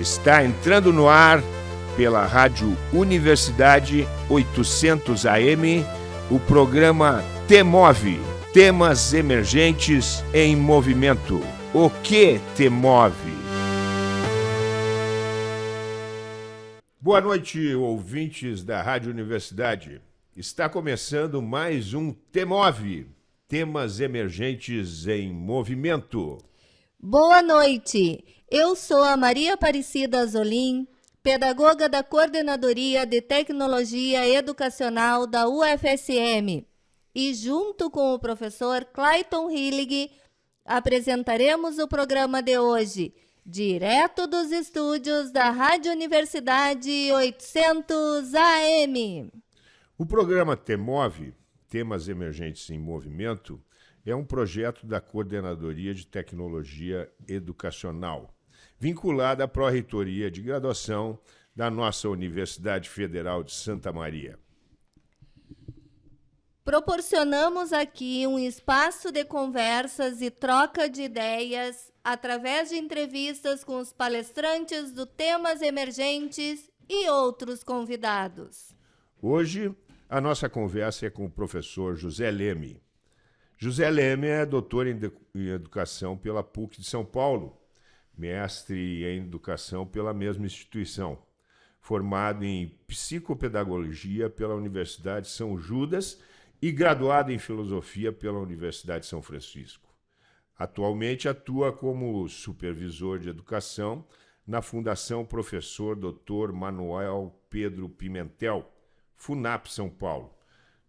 Está entrando no ar pela Rádio Universidade 800 AM o programa TEMOVE, Temas Emergentes em Movimento. O que te move? Boa noite, ouvintes da Rádio Universidade. Está começando mais um TEMOVE, Temas Emergentes em Movimento. Boa noite, eu sou a Maria Aparecida Azolim, pedagoga da Coordenadoria de Tecnologia Educacional da UFSM, e junto com o professor Clayton Hillig, apresentaremos o programa de hoje, direto dos estúdios da Rádio Universidade 800 AM. O programa TEMOVE, Temas Emergentes em Movimento, é um projeto da Coordenadoria de Tecnologia Educacional, vinculada à Pró-Reitoria de Graduação da nossa Universidade Federal de Santa Maria. Proporcionamos aqui um espaço de conversas e troca de ideias através de entrevistas com os palestrantes do Temas Emergentes e outros convidados. Hoje, a nossa conversa é com o professor José Leme. José Leme é doutor em Educação pela PUC de São Paulo, mestre em Educação pela mesma instituição, formado em Psicopedagogia pela Universidade São Judas e graduado em Filosofia pela Universidade São Francisco. Atualmente atua como supervisor de educação na Fundação Professor Dr. Manuel Pedro Pimentel, FUNAP São Paulo.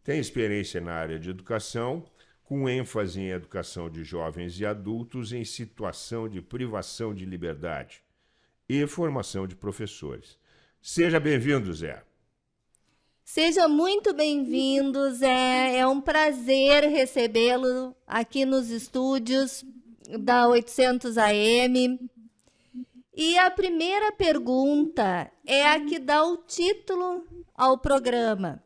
Tem experiência na área de educação, com ênfase em educação de jovens e adultos em situação de privação de liberdade e formação de professores. Seja bem-vindo, Zé. Seja muito bem-vindo, Zé. É um prazer recebê-lo aqui nos estúdios da 800 AM. E a primeira pergunta é a que dá o título ao programa.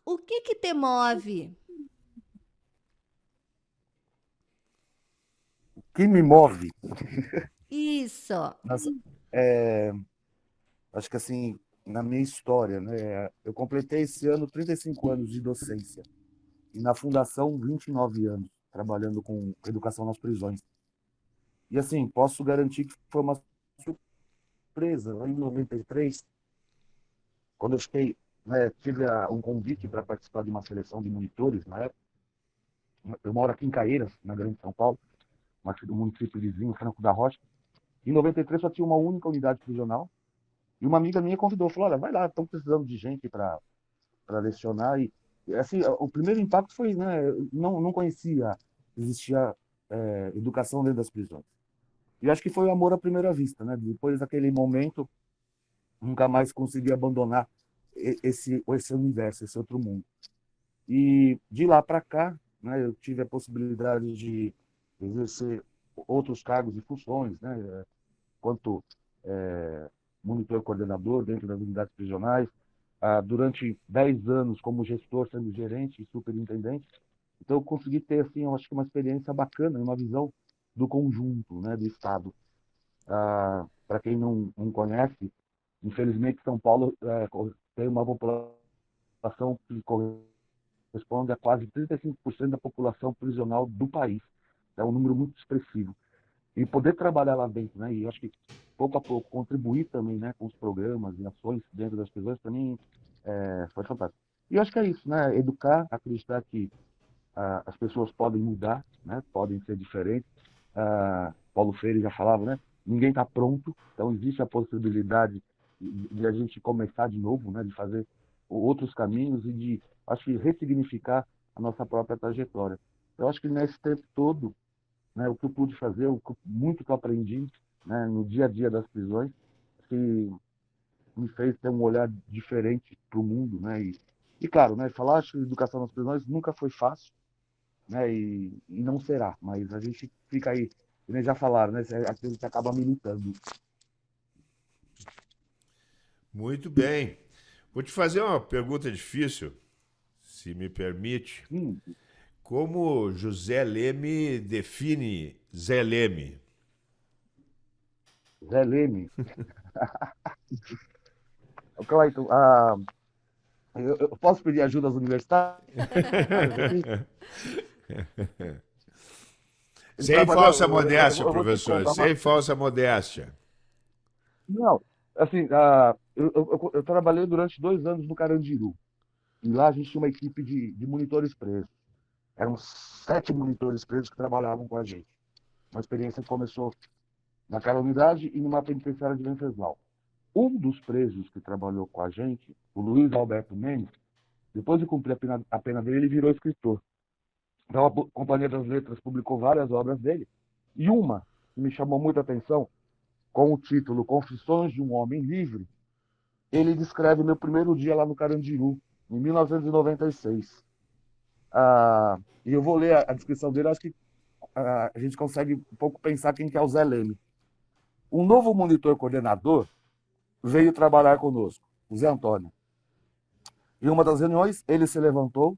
O que te move? O que me move? Isso. Nossa, acho que assim, na minha história, né? Eu completei esse ano 35 anos de docência. E na Fundação, 29 anos, trabalhando com educação nas prisões. E assim, posso garantir que foi uma surpresa. Lá em 93, quando eu fiquei, né, tive um convite para participar de uma seleção de monitores na época. Eu moro aqui em Caieiras, na Grande São Paulo, do município vizinho, Franco da Rocha. Em 93 só tinha uma única unidade prisional. E uma amiga minha convidou, falou, olha, vai lá, estão precisando de gente para lecionar. E assim, o primeiro impacto foi, né, não conhecia, existia educação dentro das prisões. E acho que foi o amor à primeira vista, né? Depois daquele momento, nunca mais consegui abandonar esse universo, esse outro mundo. E de lá para cá, né, eu tive a possibilidade de exercer outros cargos e funções, né, quanto monitor coordenador dentro das unidades prisionais, durante 10 anos como gestor, sendo gerente e superintendente. Então eu consegui ter, assim, eu acho que uma experiência bacana, uma visão do conjunto, né, do Estado. Para quem não conhece, infelizmente São Paulo tem uma população que corresponde a quase 35% da população prisional do país. É um número muito expressivo. E poder trabalhar lá dentro, né? E acho que pouco a pouco contribuir também, né, com os programas e ações dentro das prisões, para mim foi fantástico. E eu acho que é isso, né? Educar, acreditar que as pessoas podem mudar, né? Podem ser diferentes. Paulo Freire já falava, né? Ninguém está pronto, então existe a possibilidade de a gente começar de novo, né? De fazer outros caminhos e de, acho que, ressignificar a nossa própria trajetória. Eu acho que nesse tempo todo, né, o que eu pude fazer, muito que eu aprendi, né, no dia a dia das prisões, que me fez ter um olhar diferente para o mundo, né, e claro, né, falar de educação nas prisões nunca foi fácil, né, e não será, mas a gente fica aí, como já falaram, né, a gente acaba militando. Muito bem. Vou te fazer uma pergunta difícil, se me permite. Como José Leme define Zé Leme? Zé Leme. Ô, Clayton, eu posso pedir ajuda às universitárias aqui? Ele Sem trabalhou. falsa modéstia, Eu vou te professor, contar uma. sem falsa modéstia. Não, assim, eu trabalhei durante 2 anos no Carandiru. E lá a gente tinha uma equipe de monitores presos. Eram 7 monitores presos que trabalhavam com a gente. Uma experiência que começou naquela unidade e numa penitenciária de Venceslau. Um dos presos que trabalhou com a gente, o Luiz Alberto Mendes, depois de cumprir a pena dele, ele virou escritor. Então a Companhia das Letras publicou várias obras dele. E uma que me chamou muita atenção, com o título Confissões de um Homem Livre, ele descreve meu primeiro dia lá no Carandiru, em 1996. E eu vou ler a descrição dele, acho que a gente consegue um pouco pensar quem que é o Zé Leme. Um novo monitor coordenador veio trabalhar conosco, o Zé Antônio. Em uma das reuniões, ele se levantou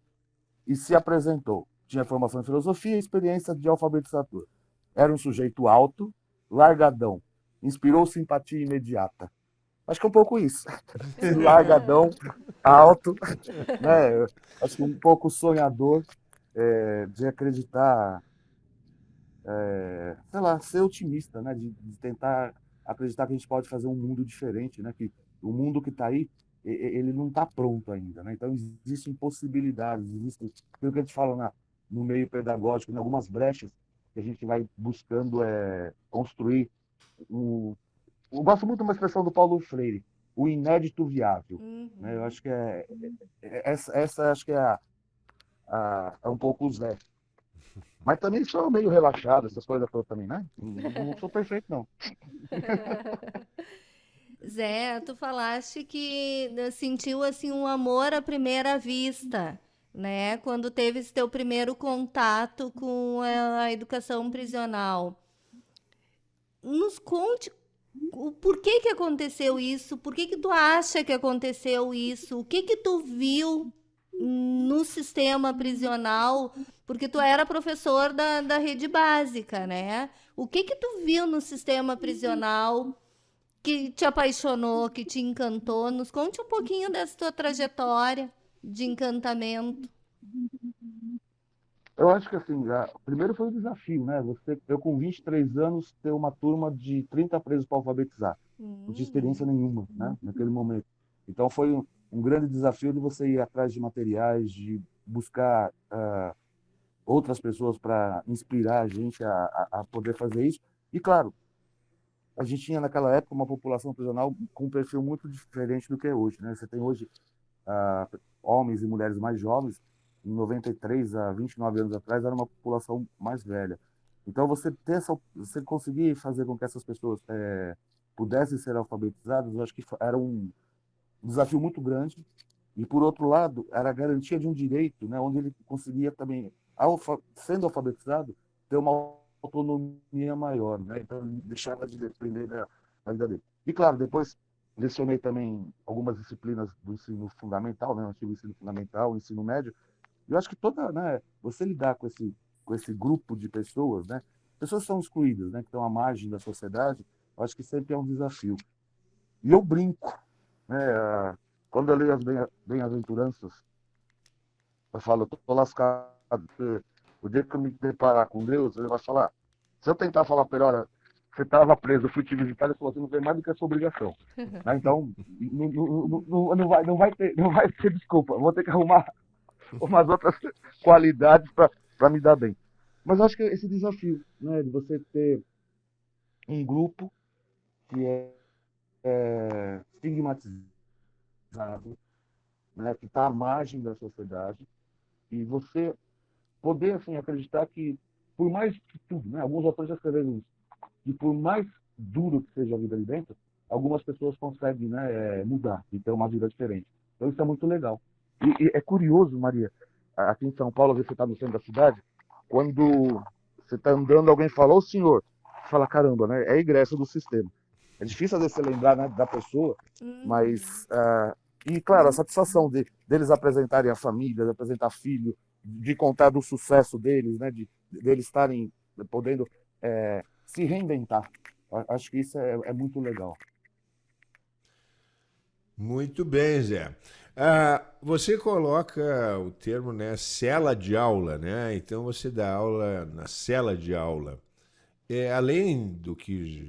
e se apresentou. Tinha formação em filosofia e experiência de alfabetizador. Era um sujeito alto, largadão, inspirou simpatia imediata. Acho que é um pouco isso. Largadão, alto, né? Acho que um pouco sonhador, de acreditar, sei lá, ser otimista, né? De tentar acreditar que a gente pode fazer um mundo diferente, né? Que o mundo que está aí, ele não está pronto ainda, né? Então existem possibilidades, existem, pelo que a gente fala no meio pedagógico, em algumas brechas que a gente vai buscando construir o. Eu gosto muito de uma expressão do Paulo Freire, o inédito viável, né? Eu Uhum. acho que essa acho que é um pouco o Zé. Mas também sou meio relaxado, essas coisas todas também, né? Não sou perfeito, não. Zé, tu falaste que sentiu assim um amor à primeira vista, né? Quando teve esse teu primeiro contato com a educação prisional. Nos conte o porquê que aconteceu isso, por que que tu acha que aconteceu isso, o que que tu viu no sistema prisional, porque tu era professor da rede básica, né? O que que tu viu no sistema prisional que te apaixonou, que te encantou? Nos conte um pouquinho dessa tua trajetória de encantamento. Eu acho que assim, primeiro foi o desafio, né? Eu com 23 anos ter uma turma de 30 presos para alfabetizar. Não tinha experiência nenhuma, né? Naquele momento. Então foi um grande desafio de você ir atrás de materiais, de buscar outras pessoas para inspirar a gente a poder fazer isso. E claro, a gente tinha naquela época uma população prisional com um perfil muito diferente do que é hoje, né? Você tem hoje ah, homens e mulheres mais jovens, em 93 a 29 anos atrás, era uma população mais velha. Então, você conseguir fazer com que essas pessoas pudessem ser alfabetizadas, eu acho que era um desafio muito grande. E, por outro lado, era a garantia de um direito, né, onde ele conseguia também, sendo alfabetizado, ter uma autonomia maior. Né? Então, ele deixava de depender da vida dele. E, claro, depois lecionei também algumas disciplinas do ensino fundamental, né, antigo ensino fundamental, ensino médio. E eu acho que né, você lidar com esse grupo de pessoas, né, pessoas que são excluídas, né, que estão à margem da sociedade, eu acho que sempre é um desafio. E eu brinco, né, quando eu leio as bem-aventuranças, eu falo, eu tô lascado, porque o dia que eu me deparar com Deus, ele vai falar, se eu tentar falar para ele, olha, você estava preso, eu fui te visitar, ele falou, você não tem mais do que a sua obrigação. Né? Então, não vai ter desculpa, eu vou ter que arrumar umas outras qualidades para me dar bem. Mas eu acho que esse desafio, né, de você ter um grupo que é estigmatizado, né, que está à margem da sociedade, e você poder assim, acreditar que, por mais que tudo, né, alguns autores já escreveram isso, que por mais duro que seja a vida ali dentro, algumas pessoas conseguem, né, mudar e ter uma vida diferente. Então isso é muito legal. E é curioso, Maria, aqui em São Paulo, às vezes você está no centro da cidade, quando você está andando, alguém fala, ô senhor, você fala, caramba, né, é egresso do sistema. É difícil às vezes você lembrar, né, da pessoa, mas e claro, a satisfação deles apresentarem a família, de apresentar filho, de contar do sucesso deles, né, deles estarem podendo se reinventar. Acho que isso é muito legal. Muito bem, Zé. Você coloca o termo, né, cela de aula, né? Então você dá aula na cela de aula. Além do que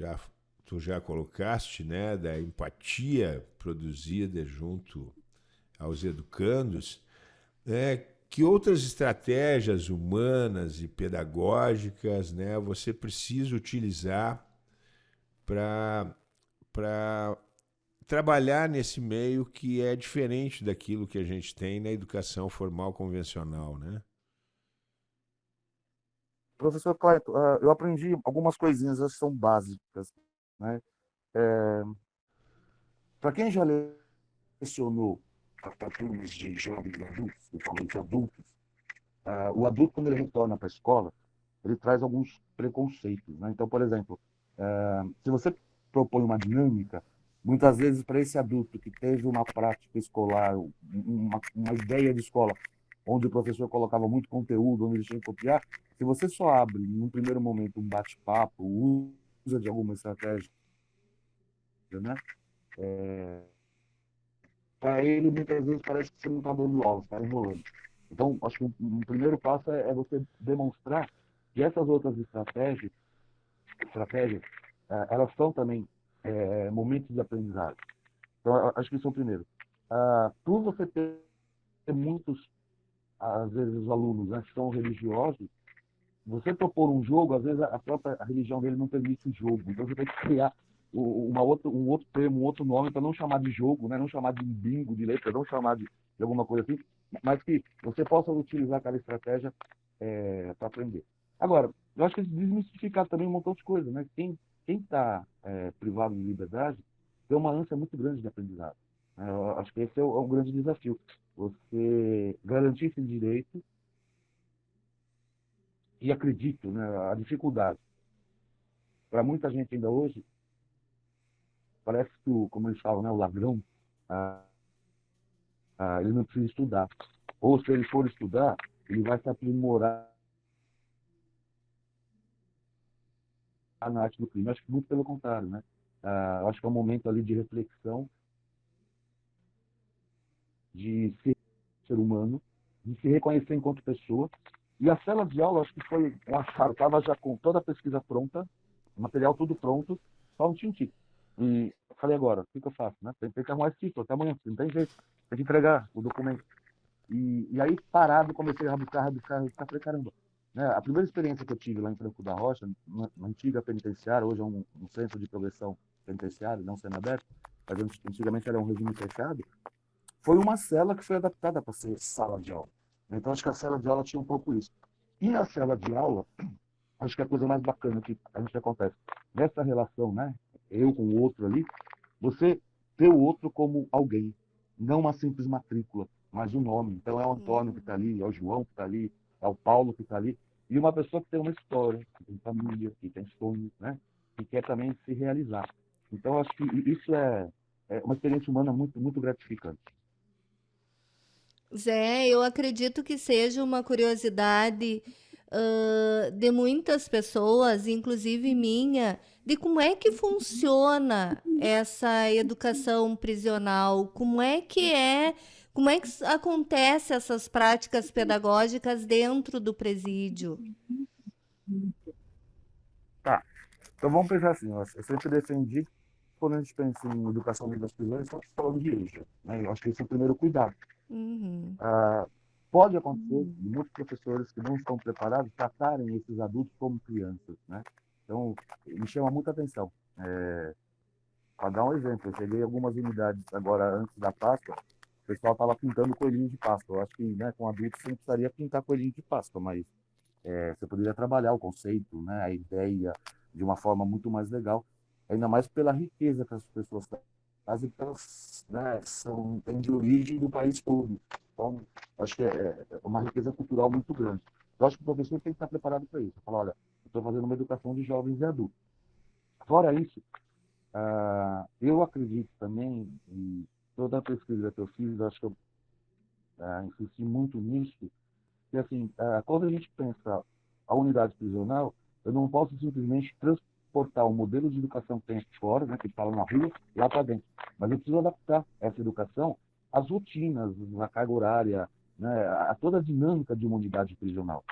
tu já colocaste, né, da empatia produzida junto aos educandos, que outras estratégias humanas e pedagógicas, né, você precisa utilizar para trabalhar nesse meio que é diferente daquilo que a gente tem na educação formal convencional, né? Professor Clayton, eu aprendi algumas coisinhas, elas são básicas, né? Para quem já lecionou para turmas de jovens adultos, principalmente adultos, o adulto, quando ele retorna para a escola, ele traz alguns preconceitos, né? Então, por exemplo, se você propõe uma dinâmica, muitas vezes para esse adulto que teve uma prática escolar, uma ideia de escola, onde o professor colocava muito conteúdo, onde ele tinha que copiar, se você só abre, num primeiro momento, um bate-papo, usa de alguma estratégia, né? Para ele, muitas vezes, parece que você não está dando aula, você está enrolando. Então, acho que um primeiro passo é você demonstrar que essas outras estratégias, elas são também momentos de aprendizagem. Então, acho que isso é o primeiro. Por você ter muitos, às vezes, os alunos, né, que são religiosos, você propor um jogo, às vezes a própria religião dele não permite o jogo. Então você tem que criar um outro termo, um outro nome para não chamar de jogo, né? Não chamar de bingo, de letra, não chamar de alguma coisa assim, mas que você possa utilizar aquela estratégia para aprender. Agora, eu acho que desmistificar também um montão de coisa, né? Quem está privado de liberdade tem uma ânsia muito grande de aprendizado. Eu acho que esse é o grande desafio. Você garantir esse direito e acredito, né, a dificuldade. Para muita gente ainda hoje, parece que, como eles falam, né, o ladrão, ah, ele não precisa estudar. Ou se ele for estudar, ele vai se aprimorar na arte do crime. Acho que muito pelo contrário, né? Acho que é um momento ali de reflexão, de ser humano, de se reconhecer enquanto pessoa. E a cela de aula, acho que foi um achado, estava já com toda a pesquisa pronta, o material tudo pronto, só não tinha um título. E eu falei agora, o que eu faço? Né? Tem que arrumar esse título até amanhã, não tem jeito, tem que entregar o documento. E aí, parado, comecei a rabiscar, rabiscar, rabiscar, falei, caramba. Né? A primeira experiência que eu tive lá em Franco da Rocha, na antiga penitenciária, hoje é um centro de progressão penitenciária, não sendo aberto, mas antigamente era um regime fechado, foi uma cela que foi adaptada para ser sala de aula. Então, acho que a sala de aula tinha um pouco isso. E na sala de aula, acho que a coisa mais bacana que a gente acontece, nessa relação, né, eu com o outro ali, você vê o outro como alguém, não uma simples matrícula, mas um nome. Então, é o Antônio que está ali, é o João que está ali, é o Paulo que está ali, e uma pessoa que tem uma história, que tem família, que tem sonhos, né, que quer também se realizar. Então, acho que isso é uma experiência humana muito, muito gratificante. Zé, eu acredito que seja uma curiosidade, de muitas pessoas, inclusive minha, de como é que funciona essa educação prisional, como é que acontece essas práticas pedagógicas dentro do presídio. Tá. Então vamos pensar assim, eu sempre defendi, quando a gente pensa em educação dentro das prisões, estamos falando de eixo, né? Eu acho que esse é o primeiro cuidado. Uhum. Ah, pode acontecer de muitos professores que não estão preparados tratarem esses adultos como crianças, né? Então, me chama muita atenção. Para dar um exemplo, eu cheguei em algumas unidades agora antes da Páscoa, o pessoal estava pintando coelhinho de Páscoa. Eu acho que, né, com adultos você não precisaria pintar coelhinho de Páscoa, mas você poderia trabalhar o conceito, né, a ideia de uma forma muito mais legal, ainda mais pela riqueza que as pessoas trazem, porque elas, né, têm de origem do país todo. Então, acho que é uma riqueza cultural muito grande. Eu acho que o professor tem que estar preparado para isso. Falar, olha, eu estou fazendo uma educação de jovens e adultos. Fora isso, eu acredito também, e toda a pesquisa que eu fiz, acho que eu insisti muito nisso, que assim, quando a gente pensa a unidade prisional, eu não posso simplesmente transportar o modelo de educação que tem aqui fora, né, que está lá na rua, lá para dentro. Mas eu preciso adaptar essa educação às rotinas, à carga horária, né, a toda a dinâmica de uma unidade prisional.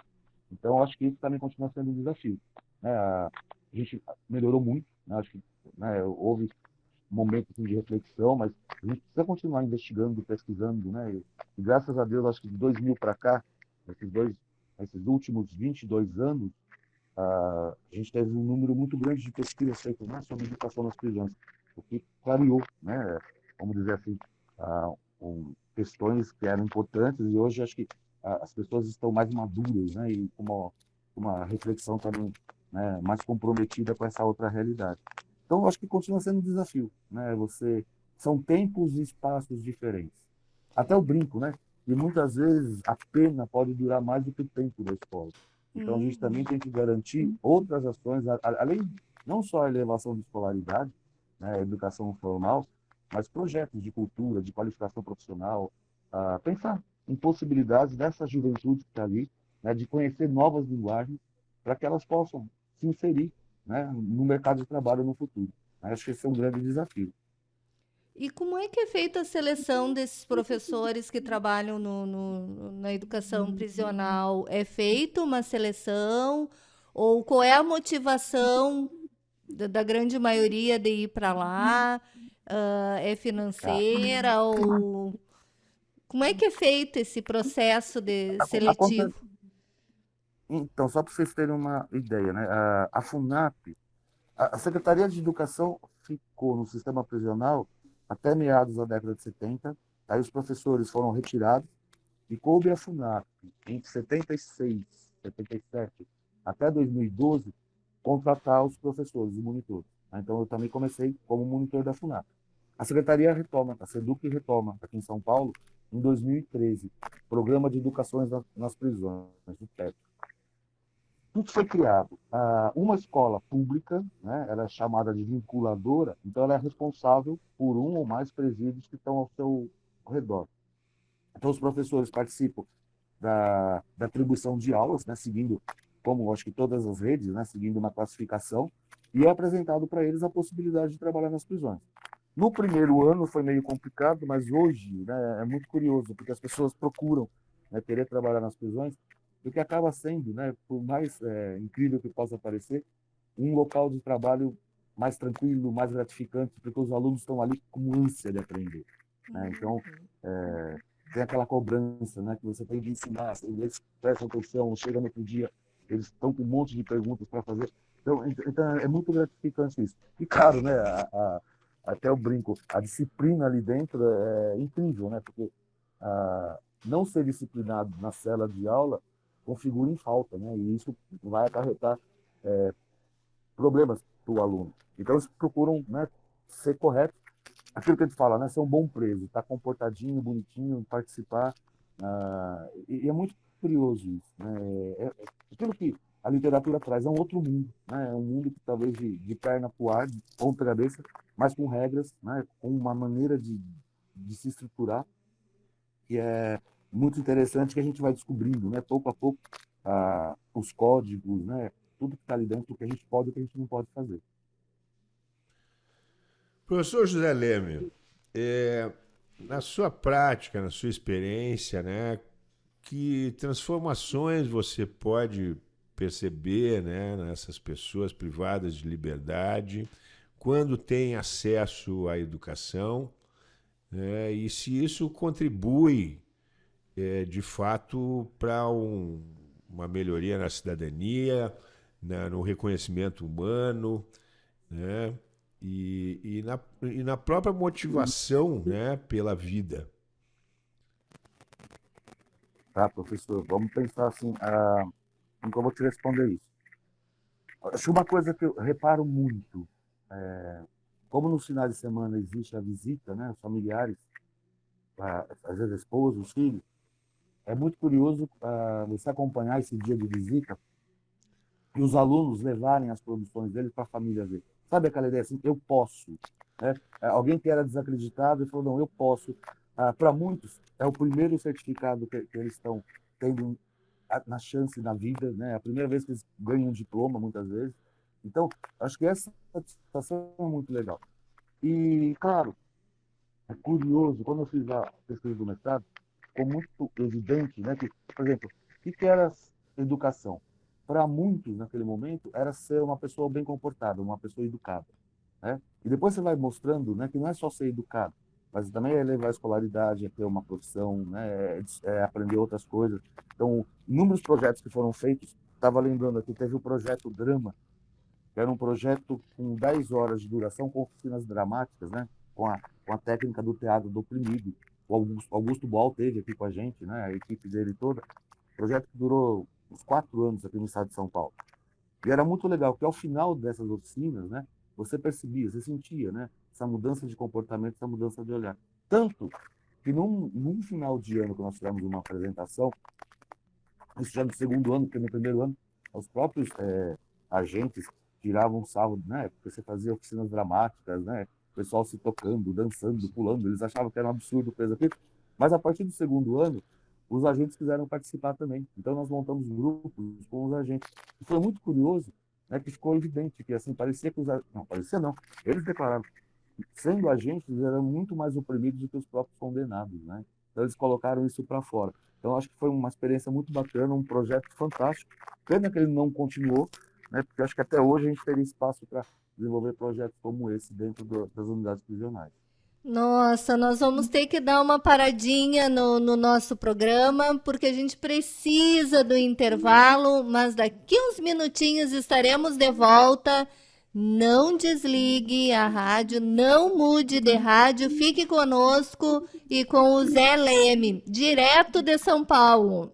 Então, eu acho que isso também continua sendo um desafio. Né? A gente melhorou muito, né? Acho que, né, houve momentos assim, de reflexão, mas a gente precisa continuar investigando, pesquisando, né? E graças a Deus, acho que de 2000 para cá, esses últimos 22 anos, a gente teve um número muito grande de pesquisas feitas, né, sobre educação nas prisões, o que clareou, né, vamos dizer assim, questões que eram importantes, e hoje acho que as pessoas estão mais maduras, né, e com uma reflexão também, né, mais comprometida com essa outra realidade. Então, acho que continua sendo um desafio, né? São tempos e espaços diferentes. Até o brinco, né? E muitas vezes a pena pode durar mais do que o tempo da escola. Então, a gente também tem que garantir outras ações, além não só a elevação de escolaridade, né, a educação formal, mas projetos de cultura, de qualificação profissional, pensar em possibilidades dessa juventude que está ali, né, de conhecer novas linguagens, para que elas possam se inserir, né, no mercado de trabalho no futuro. Acho que esse é um grande desafio. E como é que é feita a seleção desses professores que trabalham na educação prisional? É feita uma seleção? Ou qual é a motivação da grande maioria de ir para lá? É Ah, financeira? Ou como é que é feito esse processo de Acontece. seletivo? Então, só para vocês terem uma ideia, né? A FUNAP, a Secretaria de Educação ficou no sistema prisional até meados da década de 70. Aí os professores foram retirados e coube a FUNAP, entre 76, 77 até 2012, contratar os professores e monitores. Então, eu também comecei como monitor da FUNAP. A Secretaria retoma, a SEDUC retoma, aqui em São Paulo, em 2013, Programa de Educações nas Prisões, o PEP. Tudo foi criado. Uma escola pública, né, ela é chamada de vinculadora, então ela é responsável por um ou mais presídios que estão ao seu redor. Então, os professores participam da atribuição de aulas, né, seguindo, como acho que todas as redes, né, seguindo uma classificação, e é apresentado para eles a possibilidade de trabalhar nas prisões. No primeiro ano foi meio complicado, mas hoje, né, é muito curioso, porque as pessoas procuram, né, querer trabalhar nas prisões, porque acaba sendo, né, por mais incrível que possa parecer, um local de trabalho mais tranquilo, mais gratificante, porque os alunos estão ali com ânsia de aprender. Né? Então, tem aquela cobrança, né, que você tem de ensinar, eles prestam atenção, chega no outro dia, eles estão com um monte de perguntas para fazer. Então, é muito gratificante isso. E claro, né, até o brinco, a disciplina ali dentro é incrível, né, porque não ser disciplinado na cela de aula configura em falta, né, e isso vai acarretar problemas para o aluno. Então, eles procuram, né, ser corretos, aquilo que a gente fala, né, ser um bom preso, estar comportadinho, bonitinho, participar. E é muito curioso isso. Né? Aquilo que a literatura traz é um outro mundo, né? É um mundo que talvez de perna para o ar, de ponta cabeça, mas com regras, né? Com uma maneira de se estruturar que é muito interessante, que a gente vai descobrindo, né? Pouco a pouco, os códigos, né? Tudo que está ali dentro, o que a gente pode e o que a gente não pode fazer. Professor José Leme, na sua prática, na sua experiência, né, que transformações você pode perceber, né, nessas pessoas privadas de liberdade quando têm acesso à educação, né, e se isso contribui de fato para uma melhoria na cidadania, no reconhecimento humano, né, e na própria motivação, né, pela vida. Tá, professor? Vamos pensar assim, em como eu te responder isso. Acho que uma coisa que eu reparo muito, como nos finais de semana existe a visita, né, os familiares, às vezes a esposa, os filhos, é muito curioso você acompanhar esse dia de visita e os alunos levarem as produções deles para a família ver. Sabe aquela ideia assim, eu posso, né? Alguém que era desacreditado e falou, não, eu posso. Para muitos, é o primeiro certificado que eles estão tendo na chance na vida, né? É a primeira vez que eles ganham um diploma, muitas vezes. Então, acho que essa satisfação é muito legal. E, claro, é curioso, quando eu fiz a pesquisa do mestrado, ficou muito evidente, né, que, por exemplo, o que era educação? Para muitos, naquele momento, era ser uma pessoa bem comportada, uma pessoa educada, né? E depois você vai mostrando, né, que não é só ser educado, mas também é levar a escolaridade, é ter uma profissão, né, é aprender outras coisas. Então, inúmeros projetos que foram feitos, estava lembrando aqui, teve o projeto Drama, que era um projeto com 10 horas de duração, com oficinas dramáticas, né? Com a técnica do teatro do oprimido. O Augusto Boal teve aqui com a gente, né? A equipe dele toda. Projeto que durou uns 4 anos aqui no estado de São Paulo. E era muito legal, porque ao final dessas oficinas, né? Você percebia, você sentia, né? Essa mudança de comportamento, essa mudança de olhar. Tanto que num final de ano que nós tivemos uma apresentação, isso já no segundo ano, porque no primeiro ano, os próprios agentes tiravam sarro, né? Porque você fazia oficinas dramáticas, né? O pessoal se tocando, dançando, pulando, eles achavam que era um absurdo coisa aqui. Mas a partir do segundo ano, os agentes quiseram participar também. Então nós montamos grupos com os agentes. E foi muito curioso, né? Que ficou evidente que assim parecia que não parecia não. Eles declararam, sendo agentes, eles eram muito mais oprimidos do que os próprios condenados, né? Então eles colocaram isso para fora. Então acho que foi uma experiência muito bacana, um projeto fantástico. Pena que ele não continuou, né? Porque acho que até hoje a gente teria espaço para desenvolver projetos como esse dentro das unidades prisionais. Nossa, nós vamos ter que dar uma paradinha no nosso programa, porque a gente precisa do intervalo, mas daqui uns minutinhos estaremos de volta. Não desligue a rádio, não mude de rádio, fique conosco e com o Zé Leme, direto de São Paulo.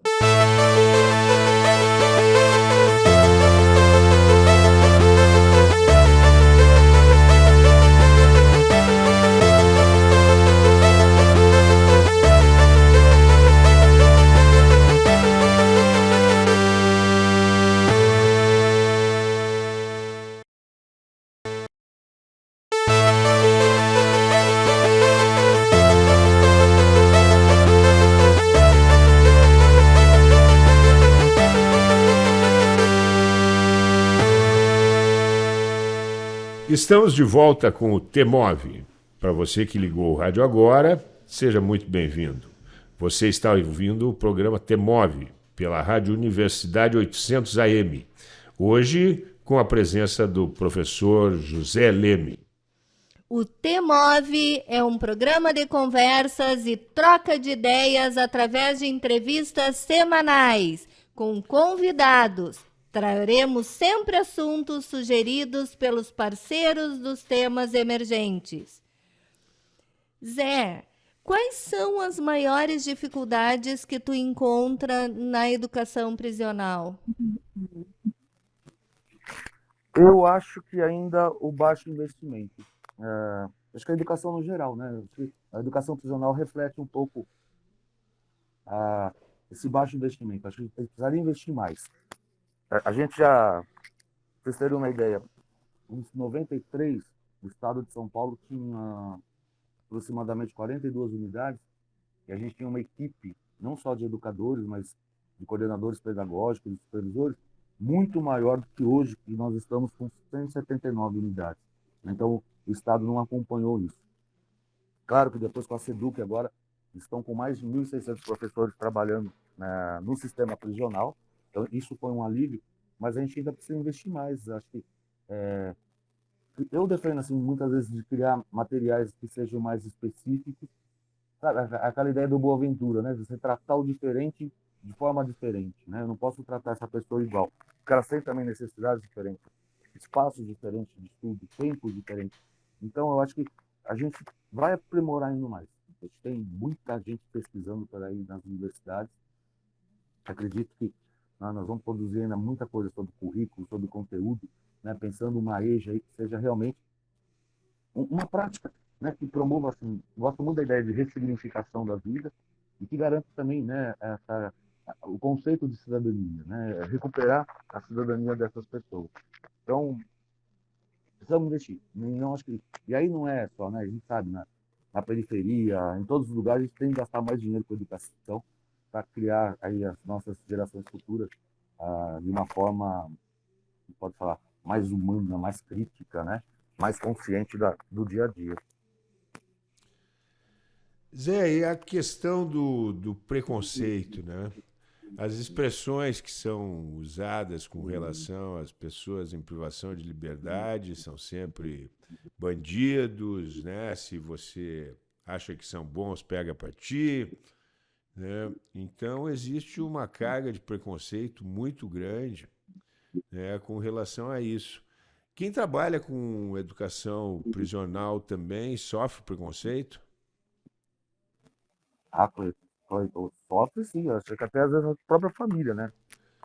Estamos de volta com o TMOV. Para você que ligou o rádio agora, seja muito bem-vindo. Você está ouvindo o programa TMOV pela Rádio Universidade 800 AM. Hoje, com a presença do professor José Leme. O TMOV é um programa de conversas e troca de ideias através de entrevistas semanais com convidados. Traremos sempre assuntos sugeridos pelos parceiros dos temas emergentes. Zé, quais são as maiores dificuldades que tu encontra na educação prisional? Eu acho que ainda o baixo investimento. Acho que a educação no geral, né? A educação prisional reflete um pouco esse baixo investimento. Acho que precisaria investir mais. A gente já, pra vocês terem uma ideia, em 93, o estado de São Paulo tinha aproximadamente 42 unidades e a gente tinha uma equipe, não só de educadores, mas de coordenadores pedagógicos, de supervisores, muito maior do que hoje, que nós estamos com 179 unidades. Então, o estado não acompanhou isso. Claro que depois com a SEDUC agora estão com mais de 1.600 professores trabalhando no sistema prisional. Então, isso foi um alívio, mas a gente ainda precisa investir mais. Acho que eu defendo assim muitas vezes de criar materiais que sejam mais específicos, sabe? Aquela ideia do Boaventura, né? Você tratar o diferente de forma diferente, né? Eu não posso tratar essa pessoa igual. O cara tem também necessidades diferentes, espaços diferentes de estudo, tempos diferentes. Então, eu acho que a gente vai aprimorar ainda mais. A gente tem muita gente pesquisando por aí nas universidades. Acredito que nós vamos produzir ainda muita coisa sobre currículo, sobre conteúdo, né? Pensando uma EJA aí que seja realmente uma prática, né? Que promova, assim, gosto muito da ideia de ressignificação da vida e que garante também, né, o conceito de cidadania, né? Recuperar a cidadania dessas pessoas. Então, precisamos investir. Não acho que, e aí não é só, né? A gente sabe, na periferia, em todos os lugares, a gente tem que gastar mais dinheiro com educação para criar aí as nossas gerações futuras de uma forma, pode falar, mais humana, mais crítica, né? Mais consciente do dia a dia. Zé, e a questão do preconceito, né? As expressões que são usadas com relação às pessoas em privação de liberdade são sempre bandidos, né? Se você acha que são bons, pega para ti, né? Então existe uma carga de preconceito muito grande, né, com relação a isso. Quem trabalha com educação prisional também sofre preconceito? Ah, sofre sim, eu acho que até às vezes a própria família, né?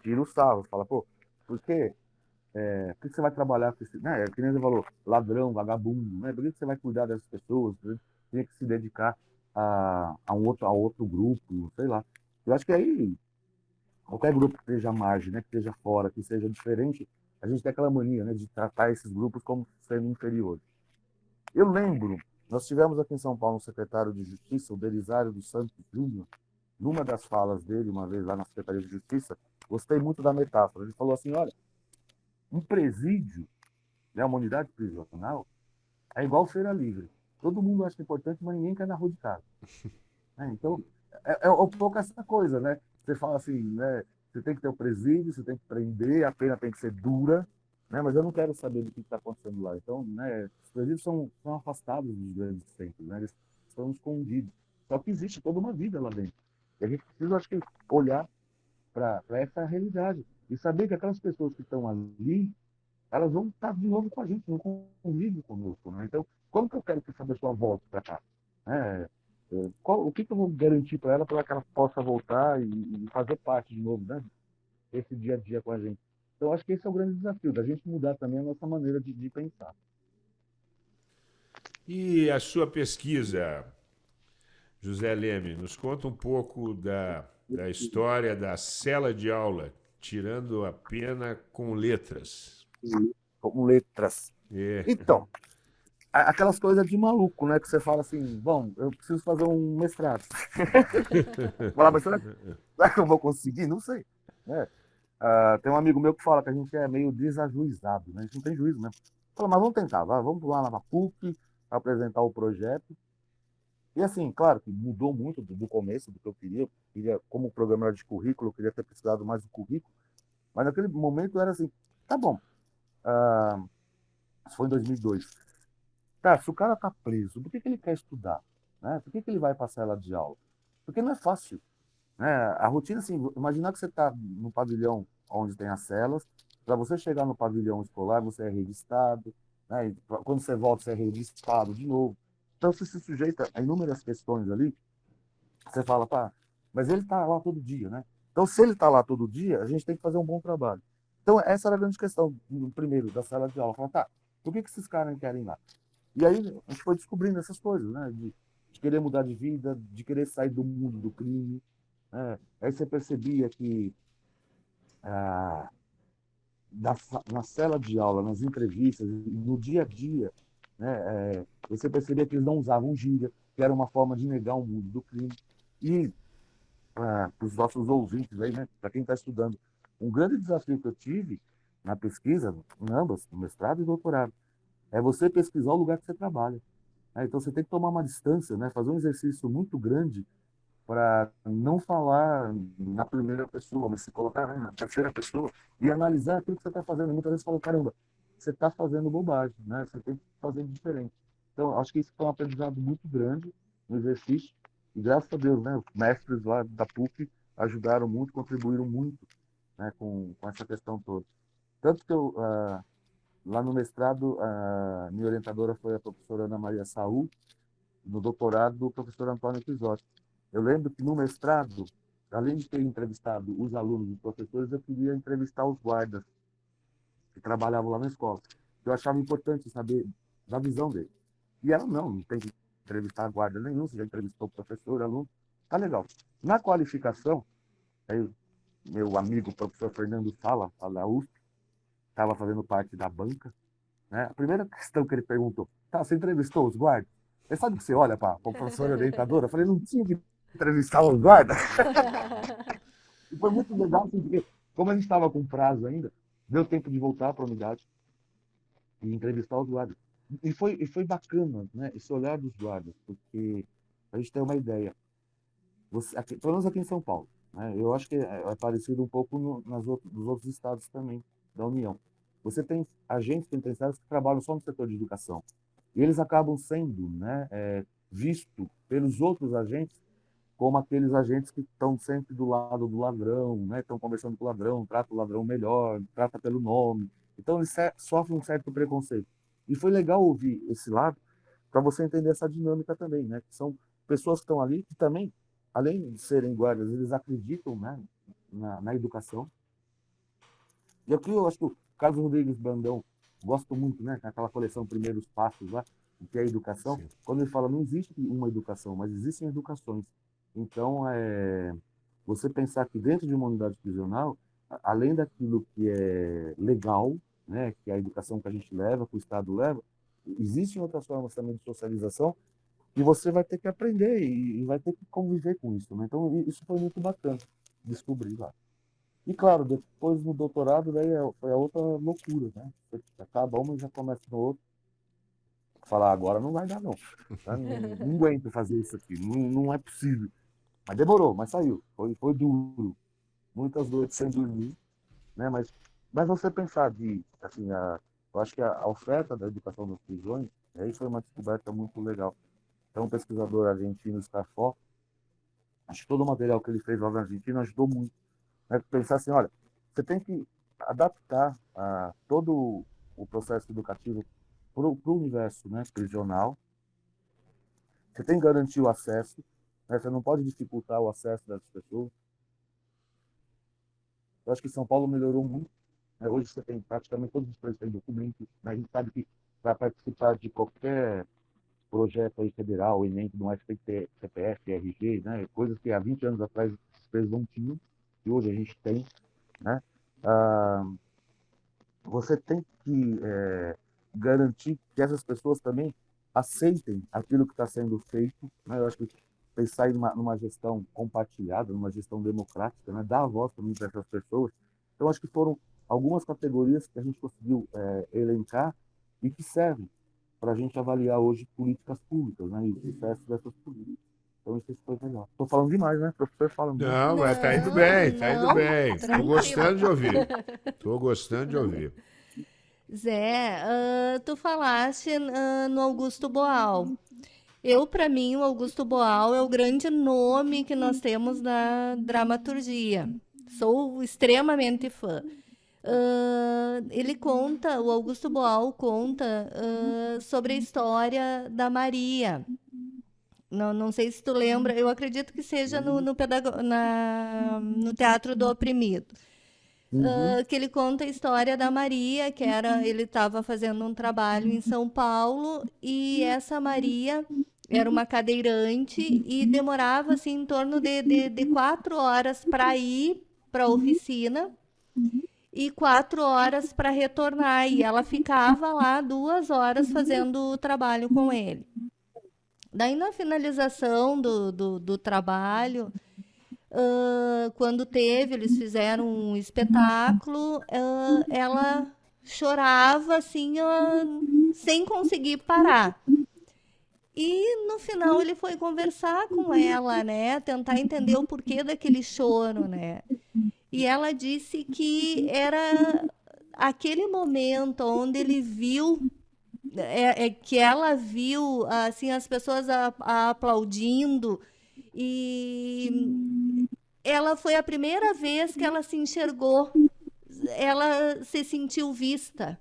Tira o sarro, fala, pô, por quê? Por que você vai trabalhar com esse, né? Que nem você falou, ladrão, vagabundo, né? Por que você vai cuidar dessas pessoas? Você tem que se dedicar a outro grupo, sei lá. Eu acho que aí, qualquer grupo que esteja à margem, né? Que esteja fora, que seja diferente, a gente tem aquela mania, né? De tratar esses grupos como sendo inferiores. Eu lembro, nós tivemos aqui em São Paulo um secretário de Justiça, o Belisário dos Santos Júnior, numa das falas dele, uma vez lá na Secretaria de Justiça, gostei muito da metáfora. Ele falou assim, olha, um presídio, né, uma unidade prisional, é igual feira livre. Todo mundo acha importante, mas ninguém quer na rua de casa. Né? Então, é um pouco essa coisa, né? Você fala assim, né? Você tem que ter o presídio, você tem que prender, a pena tem que ser dura, né? Mas eu não quero saber do que está acontecendo lá. Então, né? Os presídios são afastados dos grandes centros, né? Eles estão escondidos. Só que existe toda uma vida lá dentro. E a gente precisa, acho que, olhar para essa realidade e saber que aquelas pessoas que estão ali, elas vão estar de novo com a gente, não convivem conosco, né? Então, como que eu quero que essa pessoa volte para cá? Né? O que eu vou garantir para ela que ela possa voltar e fazer parte de novo, né? Esse dia a dia com a gente. Então, acho que esse é o grande desafio, da gente mudar também a nossa maneira de pensar. E a sua pesquisa, José Leme, nos conta um pouco da história da cela de aula, tirando a pena com letras. Com letras. É. Então, aquelas coisas de maluco, né? Que você fala assim, bom, eu preciso fazer um mestrado. Fala, mas será que eu vou conseguir? Não sei. Né? Tem um amigo meu que fala que a gente é meio desajuizado, né? A gente não tem juízo mesmo. Fala, mas vamos tentar, vamos lá na PUC, apresentar o projeto. E assim, claro que mudou muito do começo do que eu queria. Como programador de currículo, eu queria ter precisado mais do currículo. Mas naquele momento era assim, tá bom, isso foi em 2002. Tá, se o cara tá preso, por que ele quer estudar? Né? Por que ele vai para a sala de aula? Porque não é fácil. Né? A rotina, assim, imaginar que você está no pavilhão onde tem as celas, para você chegar no pavilhão escolar, você é revistado, né? E quando você volta, você é revistado de novo. Então, você se sujeita a inúmeras questões ali, você fala, pá, mas ele está lá todo dia, né? Então, se ele está lá todo dia, a gente tem que fazer um bom trabalho. Então, essa era a grande questão, primeiro, da sala de aula. Falar, tá, por que esses caras querem ir lá? E aí, a gente foi descobrindo essas coisas, né? De querer mudar de vida, de querer sair do mundo do crime, né? Aí você percebia que ah, na sala de aula, nas entrevistas, no dia a dia, né, você percebia que eles não usavam gíria, que era uma forma de negar o mundo do crime. E para os nossos ouvintes aí, né, para quem está estudando, um grande desafio que eu tive na pesquisa, em ambas, no mestrado e doutorado, é você pesquisar o lugar que você trabalha. Né? Então você tem que tomar uma distância, né, fazer um exercício muito grande para não falar na primeira pessoa, mas se colocar, né, na terceira pessoa e analisar aquilo que você está fazendo. Muitas vezes fala, caramba, você está fazendo bobagem, né? Você tem que fazer diferente. Então, acho que isso foi um aprendizado muito grande no exercício. E graças a Deus, né, os mestres lá da PUC ajudaram muito, contribuíram muito, né, com essa questão toda. Tanto que eu, lá no mestrado, a minha orientadora foi a professora Ana Maria Saul, no doutorado, o professor Antônio Pisotti. Eu lembro que no mestrado, além de ter entrevistado os alunos e os professores, eu queria entrevistar os guardas que trabalhavam lá na escola. Eu achava importante saber da visão deles. E ela, não tem que entrevistar guarda nenhum, você já entrevistou o professor, aluno, tá legal. Na qualificação, aí, meu amigo, o professor Fernando Sala, da USP, estava fazendo parte da banca, né? A primeira questão que ele perguntou, tá, você entrevistou os guardas? Você sabe que você olha para o professor orientador? Eu falei, não tinha que entrevistar os guardas? E foi muito legal, assim, porque como a gente estava com prazo ainda, deu tempo de voltar para a unidade. e entrevistar os guardas. E foi bacana, né, esse olhar dos guardas, porque a gente tem uma ideia. Pelo menos aqui em São Paulo, né, eu acho que é parecido um pouco nos outros estados também da União. Você tem agentes penitenciários que trabalham só no setor de educação. E eles acabam sendo, né, vistos pelos outros agentes como aqueles agentes que estão sempre do lado do ladrão, né? Estão conversando com o ladrão, trata o ladrão melhor, trata pelo nome. Então eles sofrem um certo preconceito. E foi legal ouvir esse lado para você entender essa dinâmica também, né? Que são pessoas que estão ali que também, além de serem guardas, eles acreditam, né, na educação. E aqui eu acho que o Carlos Rodrigues Brandão gosto muito, né? Aquela coleção Primeiros Passos lá, que é a educação. Sim. Quando ele fala, não existe uma educação, mas existem educações. Então, você pensar que dentro de uma unidade prisional, além daquilo que é legal, né, que é a educação que a gente leva, que o Estado leva, existem outras formas também de socialização e você vai ter que aprender e vai ter que conviver com isso, né? Então, isso foi muito bacana descobrir lá. E claro, depois no doutorado, daí foi a outra loucura, né? Você acaba uma e já começa no outro. Falar, agora não vai dar, não. Tá? Não, não aguento fazer isso aqui, não é possível. Mas demorou, mas saiu. Foi duro. Muitas noites sem dormir, né? Mas você pensar assim, eu acho que a oferta da educação nas prisões, aí foi uma descoberta muito legal. Então, um pesquisador argentino, Scarfo, acho que todo o material que ele fez lá na Argentina ajudou muito. Né? Pensar assim, olha, você tem que adaptar todo o processo educativo para o universo, né, prisional. Você tem que garantir o acesso, né? Você não pode dificultar o acesso das pessoas. Eu acho que São Paulo melhorou muito, né? Hoje você tem praticamente todos os presos têm documentos, né? A gente sabe que para participar de qualquer projeto aí federal, Enem, no SPT, CPF, RG, né? Coisas que há 20 anos atrás os presos não tinham, e hoje a gente tem, né? Ah, você tem que garantir que essas pessoas também aceitem aquilo que está sendo feito, né? Eu acho que pensar em numa gestão compartilhada, numa gestão democrática, né? Dar a voz também para essas pessoas. Então, acho que foram algumas categorias que a gente conseguiu elencar e que servem para a gente avaliar hoje políticas públicas, né? E o sucesso dessas políticas. Então, isso foi melhor. Estou falando demais, né? O professor fala muito. Não, mas tá indo Não, bem, tá indo não, bem. Tô tranquilo. gostando de ouvir. Tô gostando de ouvir. Zé, tu falaste no Augusto Boal. Para mim, o Augusto Boal é o grande nome que nós temos na dramaturgia. Sou extremamente fã. O Augusto Boal conta sobre a história da Maria. Não, não sei se tu lembra, eu acredito que seja no Teatro do Oprimido. Uhum. Que ele conta a história da Maria, ele estava fazendo um trabalho em São Paulo e essa Maria era uma cadeirante e demorava assim em torno de 4 horas para ir para a oficina e 4 horas para retornar. E ela ficava lá 2 horas fazendo o trabalho com ele. Daí, na finalização do trabalho, quando eles fizeram um espetáculo, ela chorava assim, sem conseguir parar. E no final ele foi conversar com ela, né? Tentar entender o porquê daquele choro, né? E ela disse que era aquele momento onde ele viu, que ela viu assim as pessoas aplaudindo e ela foi a primeira vez que ela se enxergou, ela se sentiu vista.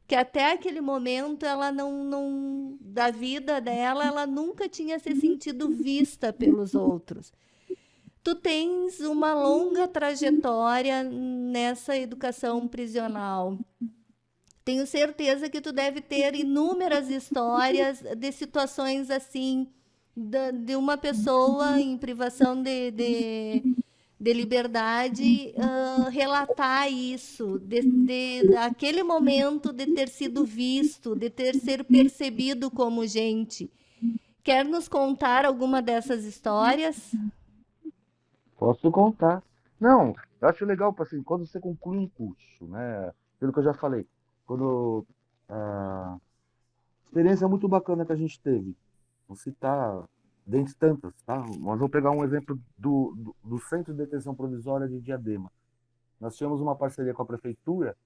Que até aquele momento ela não da vida dela, ela nunca tinha se sentido vista pelos outros. Tu tens uma longa trajetória nessa educação prisional. Tenho certeza que tu deve ter inúmeras histórias de situações assim, de uma pessoa em privação de liberdade relatar isso, aquele momento de ter sido visto, de ter sido percebido como gente. Quer nos contar alguma dessas histórias? Posso contar. Não, eu acho legal, assim, quando você conclui um curso, né? Pelo que eu já falei, quando Experiência muito bacana que a gente teve. Vou citar dentre tantas, tá? Mas vou pegar um exemplo do Centro de Detenção Provisória de Diadema. Nós tínhamos uma parceria com a prefeitura,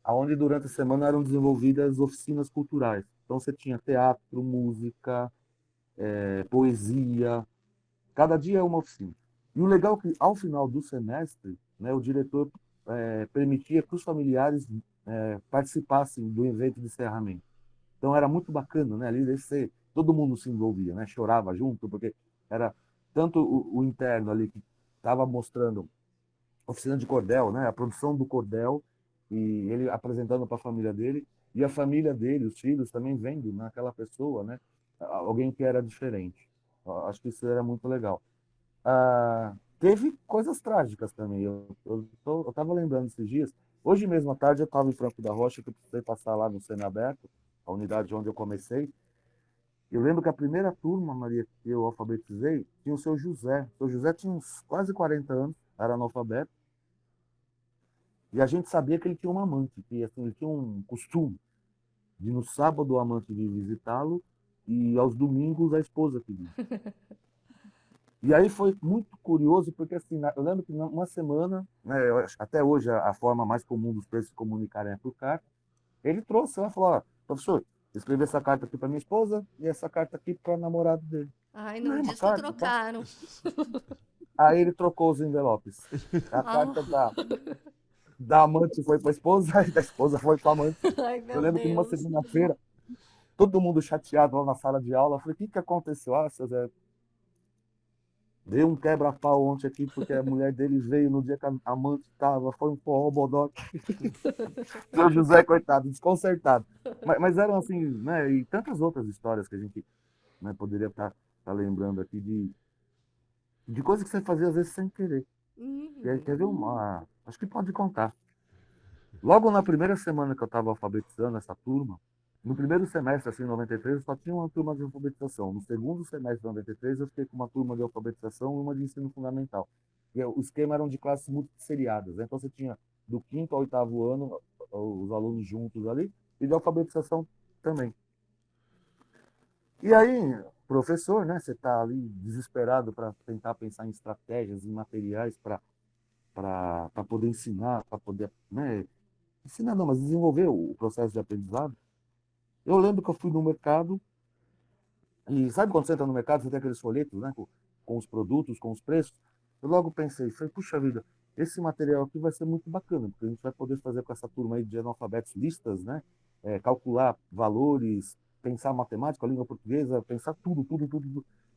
onde durante a semana eram desenvolvidas oficinas culturais. Então você tinha teatro, música, poesia, cada dia é uma oficina. E o legal é que, ao final do semestre, né, o diretor permitia que os familiares participassem do evento de encerramento. Então era muito bacana, né? Ali todo mundo se envolvia, né? Chorava junto, porque era tanto o interno ali que estava mostrando a oficina de cordel, né? A produção do cordel e ele apresentando para a família dele e a família dele, os filhos também vendo naquela pessoa, né? Alguém que era diferente. Eu acho que isso era muito legal. Teve coisas trágicas também. Eu estava lembrando esses dias. Hoje mesmo à tarde eu estava em Franco da Rocha, que eu precisei passar lá no Semiaberto, a unidade onde eu comecei. Eu lembro que a primeira turma, Maria, que eu alfabetizei, tinha o seu José. O seu José tinha uns quase 40 anos, era analfabeto, e a gente sabia que ele tinha uma amante, que assim, ele tinha um costume de no sábado o amante vir visitá-lo e aos domingos a esposa que vinha. E aí foi muito curioso, porque assim, eu lembro que numa semana, né, até hoje a forma mais comum dos presos se comunicarem é por carta, ele trouxe, ela falou, ó, professor, escrevi essa carta aqui para minha esposa e essa carta aqui para o namorado dele. Ai, não Mesma diz que carta, tá? trocaram. Aí ele trocou os envelopes. A Ah, carta da amante foi para a esposa e da esposa foi para a amante. ai, Eu meu lembro que numa Deus. segunda-feira, todo mundo chateado lá na sala de aula, eu falei, o que que aconteceu? Ah, seu Zé, deu um quebra-pau ontem aqui, porque a mulher dele veio no dia que a amante estava, foi um forró bodoque. Seu José, coitado, desconcertado. Mas eram assim, né? E tantas outras histórias que a gente, né, poderia estar lembrando aqui de coisas que você fazia às vezes sem querer. Quer ver uma. Acho que pode contar. Logo na primeira semana que eu estava alfabetizando essa turma, no primeiro semestre, assim, em 93, eu só tinha uma turma de alfabetização. No segundo semestre de 93, eu fiquei com uma turma de alfabetização e uma de ensino fundamental. O esquema eram de classes multisseriadas, né? Então você tinha do quinto ao oitavo ano os alunos juntos ali e de alfabetização também. E aí, professor, né? Você está ali desesperado para tentar pensar em estratégias, em materiais para poder ensinar, para poder, né? Ensinar não, mas desenvolver o processo de aprendizado. Eu lembro que eu fui no mercado e sabe quando você entra no mercado, você tem aqueles folhetos, né, com os produtos, com os preços. Eu logo pensei, falei, puxa vida, esse material aqui vai ser muito bacana, porque a gente vai poder fazer com essa turma aí de analfabetos listas, né, calcular valores, pensar matemática, língua portuguesa, pensar tudo.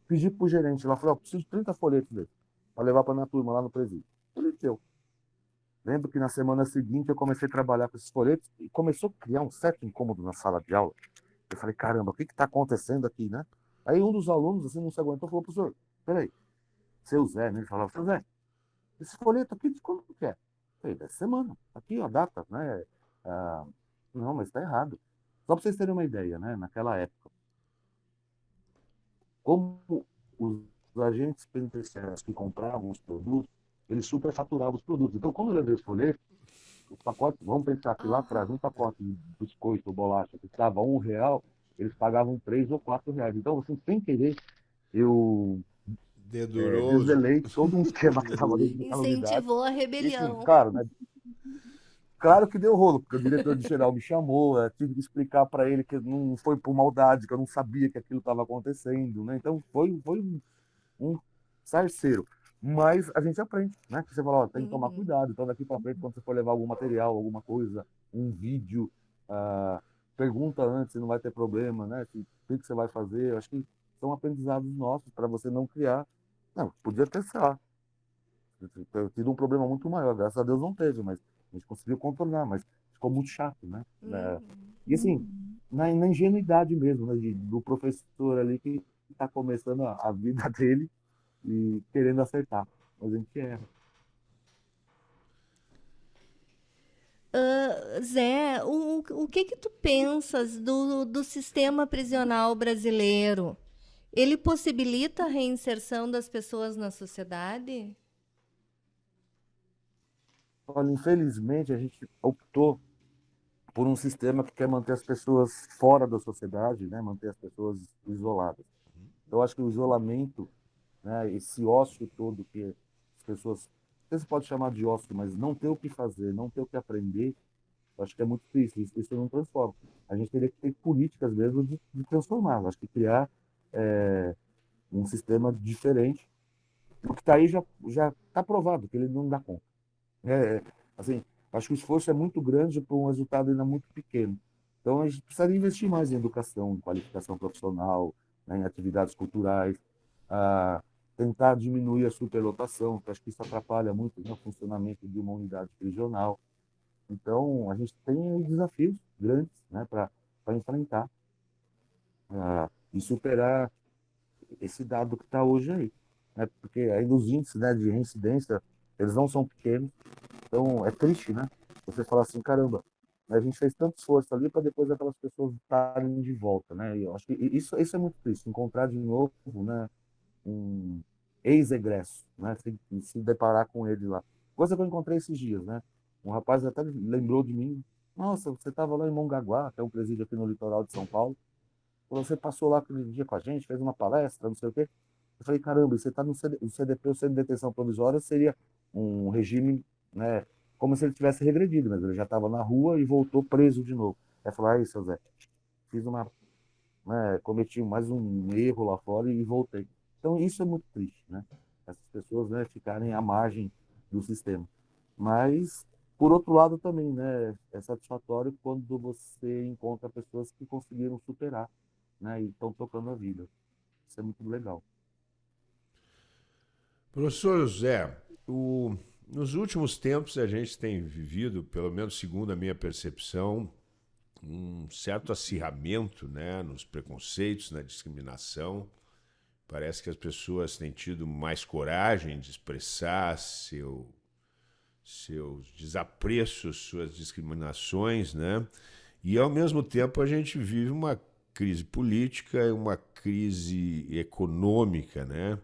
Pedi pro gerente lá, falei, ó, preciso de 30 folhetos dele, para levar para minha turma lá no presídio. Ele deu. Lembro que na semana seguinte eu comecei a trabalhar com esses folhetos e começou a criar um certo incômodo na sala de aula. Eu falei, caramba, o que está acontecendo aqui, né? Aí um dos alunos, assim, não se aguentou, falou, professor, peraí, seu Zé, né? Ele falava, seu Zé, esse folheto aqui de quando que é? Eu falei, dessa semana, aqui ó, a data, né? Ah, não, mas está errado. Só para vocês terem uma ideia, né? Naquela época, como os agentes penitenciários que compravam os produtos, eles superfaturavam os produtos. Então, quando eu levei esse folheto, os pacotes, vamos pensar que lá atrás, um pacote de biscoito ou bolacha que estava R$ 1, eles pagavam R$ 3 ou R$ 4. Então, assim, sem querer, eu Dedurou. desvelei todo um esquema que estava dentro daquela unidade. Incentivou a E, assim, rebelião. claro, né? Claro que deu rolo, porque o diretor de geral me chamou, tive que explicar para ele que não foi por maldade, que eu não sabia que aquilo estava acontecendo, né? Então, foi um salseiro. Mas a gente aprende, né? Você fala, ó, tem que tomar Uhum. cuidado. Então, daqui para frente, quando você for levar algum material, alguma coisa, um vídeo, pergunta antes se não vai ter problema, né? O que você vai fazer. Eu acho que são aprendizados nossos para você não criar. Não, podia ter, sei lá, ter tido um problema muito maior. Graças a Deus não teve, mas a gente conseguiu contornar, mas ficou muito chato, né? E assim, na ingenuidade mesmo, né? Do professor ali que está começando a vida dele e querendo acertar. Mas a gente erra. Zé, o que que tu pensas do sistema prisional brasileiro? Ele possibilita a reinserção das pessoas na sociedade? Olha, infelizmente a gente optou por um sistema que quer manter as pessoas fora da sociedade, né? Manter as pessoas isoladas. Eu acho que o isolamento, né? Esse ócio todo que as pessoas, não sei se pode chamar de ócio, mas não ter o que fazer, não ter o que aprender, eu acho que é muito triste. Isso não transforma. A gente teria que ter políticas mesmo de transformar. Eu acho que criar um sistema diferente. O que está aí já está provado que ele não dá conta. É, assim, acho que o esforço é muito grande para um resultado ainda muito pequeno. Então, a gente precisaria investir mais em educação, em qualificação profissional, né, em atividades culturais, a tentar diminuir a superlotação, que acho que isso atrapalha muito, né, o funcionamento de uma unidade prisional. Então, a gente tem desafios grandes, né, para enfrentar e superar esse dado que está hoje aí. Né, porque ainda os índices, né, de reincidência, eles não são pequenos. Então, é triste, né? Você falar assim, caramba, a gente fez tanto esforço ali para depois aquelas pessoas estarem de volta, né? E eu acho que isso é muito triste, encontrar de novo, né, um ex-egresso, né? Se deparar com ele lá. Coisa que eu encontrei esses dias, né? Um rapaz até lembrou de mim. Nossa, você estava lá em Mongaguá, que é um presídio aqui no litoral de São Paulo. Você passou lá aquele dia com a gente, fez uma palestra, não sei o quê. Eu falei, caramba, você está no o CDP, o Centro de Detenção Provisória, seria um regime, né, como se ele tivesse regredido, mas ele já estava na rua e voltou preso de novo. Aí falou, aí, seu Zé, fiz uma, né, cometi mais um erro lá fora e voltei. Então, isso é muito triste, né? Essas pessoas, né, ficarem à margem do sistema. Mas, por outro lado também, né, é satisfatório quando você encontra pessoas que conseguiram superar, né, e estão tocando a vida. Isso é muito legal. Professor José, nos últimos tempos a gente tem vivido, pelo menos segundo a minha percepção, um certo acirramento, né, nos preconceitos, na discriminação. Parece que as pessoas têm tido mais coragem de expressar seus desapreços, suas discriminações, né? E ao mesmo tempo a gente vive uma crise política e uma crise econômica, né?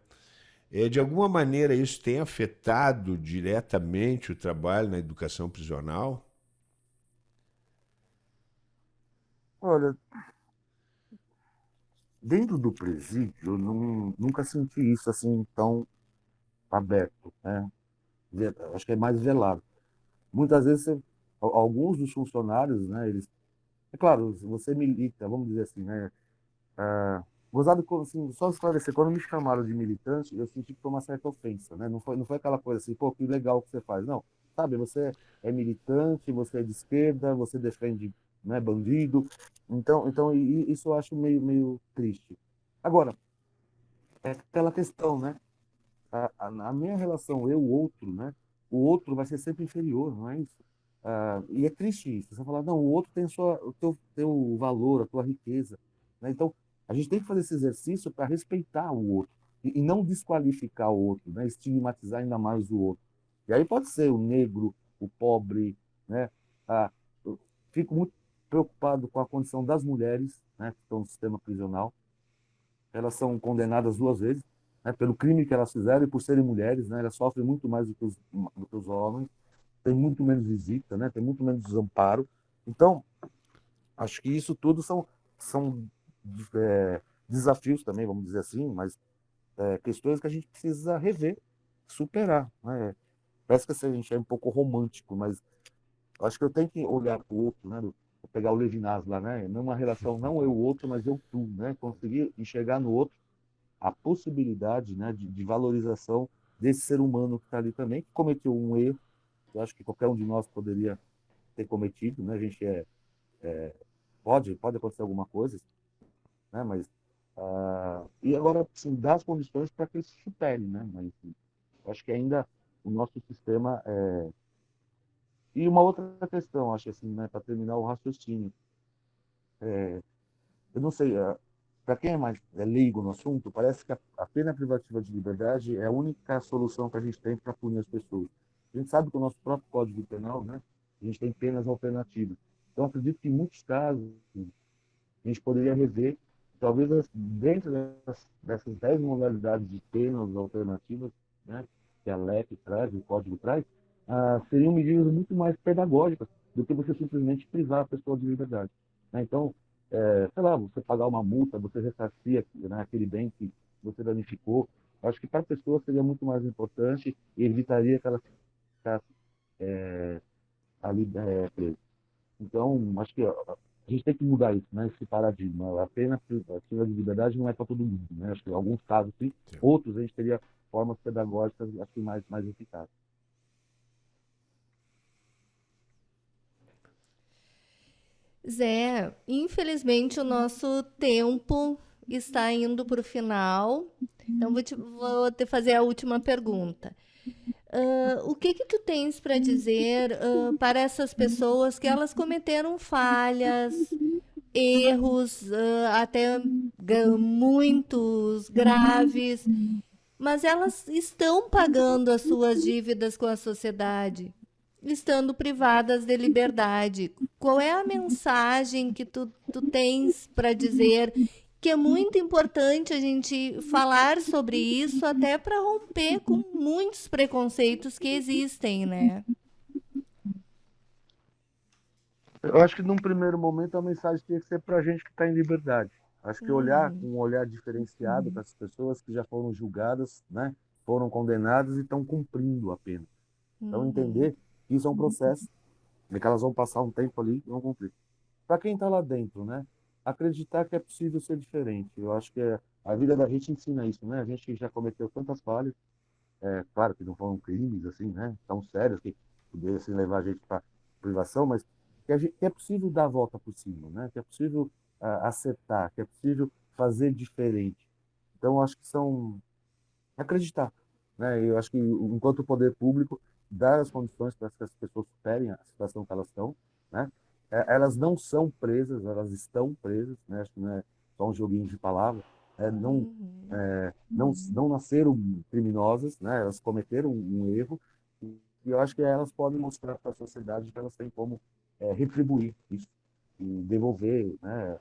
De alguma maneira isso tem afetado diretamente o trabalho na educação prisional? Olha, dentro do presídio, eu nunca senti isso assim tão aberto, né? Acho que é mais velado. Muitas vezes, alguns dos funcionários, né, eles, é claro, você milita, vamos dizer assim, né? Gozado, assim, só esclarecer, quando me chamaram de militante, eu senti que foi uma certa ofensa, né? Não foi aquela coisa assim, pô, que legal que você faz. Não, sabe, você é militante, você é de esquerda, você defende, né, bandido. Então isso eu acho meio triste. Agora, é aquela questão, né? A minha relação eu-outro, né? O outro vai ser sempre inferior, não é isso? E é triste isso. Você falar, não, o outro tem o teu valor, a tua riqueza, né? Então, a gente tem que fazer esse exercício para respeitar o outro e não desqualificar o outro, né? Estigmatizar ainda mais o outro. E aí pode ser o negro, o pobre, né? Eu fico muito preocupado com a condição das mulheres, né? Que estão no sistema prisional. Elas são condenadas duas vezes, né, pelo crime que elas fizeram e por serem mulheres, né, elas sofrem muito mais do que os homens, tem muito menos visita, né, tem muito menos desamparo. Então, acho que isso tudo são desafios também, vamos dizer assim, mas questões que a gente precisa rever, superar. Né? Parece que assim, a gente é um pouco romântico, mas acho que eu tenho que olhar para o outro, né? Vou pegar o Levinas lá, né? Não uma relação, não eu o outro, mas eu tu, né? Conseguir enxergar no outro a possibilidade, né, de valorização desse ser humano que está ali também, que cometeu um erro, eu acho que qualquer um de nós poderia ter cometido, né? A gente pode acontecer alguma coisa, né? Mas e agora assim, dar as condições para que ele se supere, né? Mas eu acho que ainda o nosso sistema e uma outra questão, acho assim, né, para terminar o raciocínio, eu não sei, para quem é mais leigo no assunto, parece que a pena privativa de liberdade é a única solução que a gente tem para punir as pessoas. A gente sabe que o nosso próprio Código Penal, né, a gente tem penas alternativas. Então, acredito que em muitos casos a gente poderia rever, talvez dentro dessas 10 modalidades de penas alternativas, né, que a LEP traz, o Código traz, seriam medidas muito mais pedagógicas, do que você simplesmente privar a pessoa de liberdade. Né? Então, sei lá, você pagar uma multa, você ressarcir, né, aquele bem que você danificou, eu acho que para a pessoa seria muito mais importante e evitaria que ela ficasse ali presa. Então, acho que a gente tem que mudar isso, né? Esse paradigma. A pena privativa de liberdade não é para todo mundo, né? Acho que em alguns casos sim, Sim. outros a gente teria formas pedagógicas acho que mais eficazes. Zé, infelizmente o nosso tempo está indo para o final. Então vou te fazer a última pergunta. O que que tu tens para dizer para essas pessoas que elas cometeram falhas, erros, até muitos graves, mas elas estão pagando as suas dívidas com a sociedade, estando privadas de liberdade? Qual é a mensagem que tu tens para dizer que é muito importante a gente falar sobre isso até para romper com muitos preconceitos que existem, né? Eu acho que num primeiro momento a mensagem tinha que ser para a gente que está em liberdade. Acho que olhar com Uhum, um olhar diferenciado para as pessoas que já foram julgadas, né? Foram condenadas e estão cumprindo a pena. Então uhum, entender que isso é um processo, e que elas vão passar um tempo ali e vão cumprir. Para quem está lá dentro, né? Acreditar que é possível ser diferente. Eu acho que a vida da gente ensina isso, né? A gente que já cometeu tantas falhas, claro que não foram crimes assim, né? Tão sérios que pudessem levar a gente para privação, mas que é possível dar a volta por cima, né? Que é possível acertar, que é possível fazer diferente. Então, eu acho que são acreditar, né? Eu acho que enquanto o poder público dar as condições para que as pessoas superem a situação que elas estão, né? Elas não são presas, elas estão presas, né? Acho que não é só um joguinho de palavras, não, uhum. não nasceram criminosas, né? Elas cometeram um erro e eu acho que elas podem mostrar para a sociedade que elas têm como retribuir isso e devolver, né?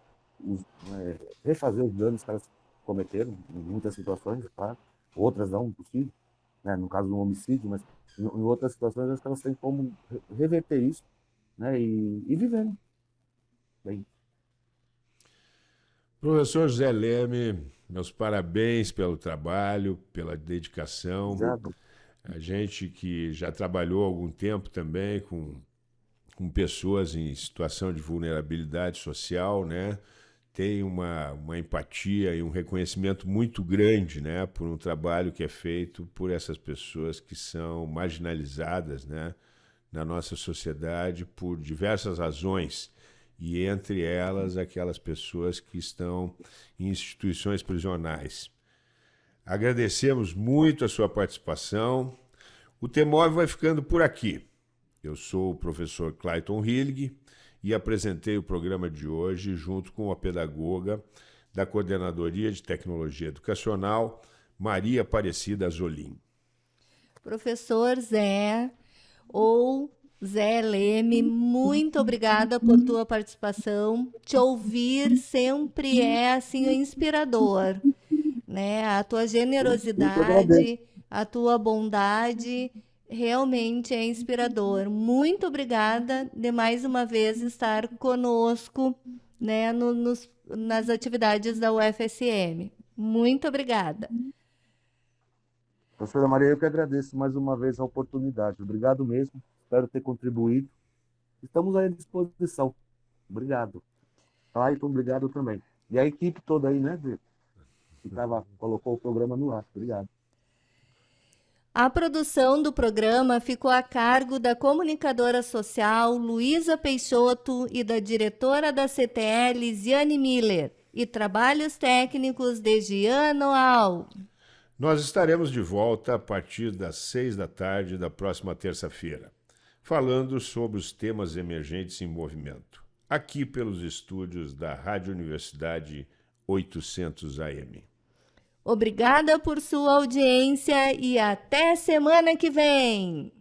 Refazer os danos que elas cometeram em muitas situações, claro. Outras não, impossível, né? No caso do homicídio, mas em outras situações acho que elas têm como reverter isso, né? E viver, né? Bem, Professor José Leme, meus parabéns pelo trabalho, pela dedicação. obrigado. A gente que já trabalhou há algum tempo também com pessoas em situação de vulnerabilidade social, né? Tem uma empatia e um reconhecimento muito grande, né, por um trabalho que é feito por essas pessoas que são marginalizadas, né, na nossa sociedade por diversas razões, e entre elas aquelas pessoas que estão em instituições prisionais. Agradecemos muito a sua participação. O Temóvel vai ficando por aqui. Eu sou o professor Clayton Hillig e apresentei o programa de hoje junto com a pedagoga da Coordenadoria de Tecnologia Educacional, Maria Aparecida Azolim. Professor Zé ou Zé Leme, muito obrigada por tua participação. Te ouvir sempre é assim inspirador, né? A tua Eu que agradeço. generosidade, a tua bondade realmente é inspirador. Muito obrigada de mais uma vez estar conosco, né, nas atividades da UFSM. Muito obrigada. Professora Maria, eu que agradeço mais uma vez a oportunidade. Obrigado mesmo. Espero ter contribuído. Estamos aí à disposição. Obrigado. Clayton, obrigado também. E a equipe toda aí, né, que colocou o programa no ar. Obrigado. A produção do programa ficou a cargo da comunicadora social Luísa Peixoto e da diretora da CTE, Lisiane Miller, e trabalhos técnicos de Giano Al. Nós estaremos de volta a partir das 6 da tarde da próxima terça-feira, falando sobre os temas emergentes em movimento, aqui pelos estúdios da Rádio Universidade 800 AM. Obrigada por sua audiência e até semana que vem!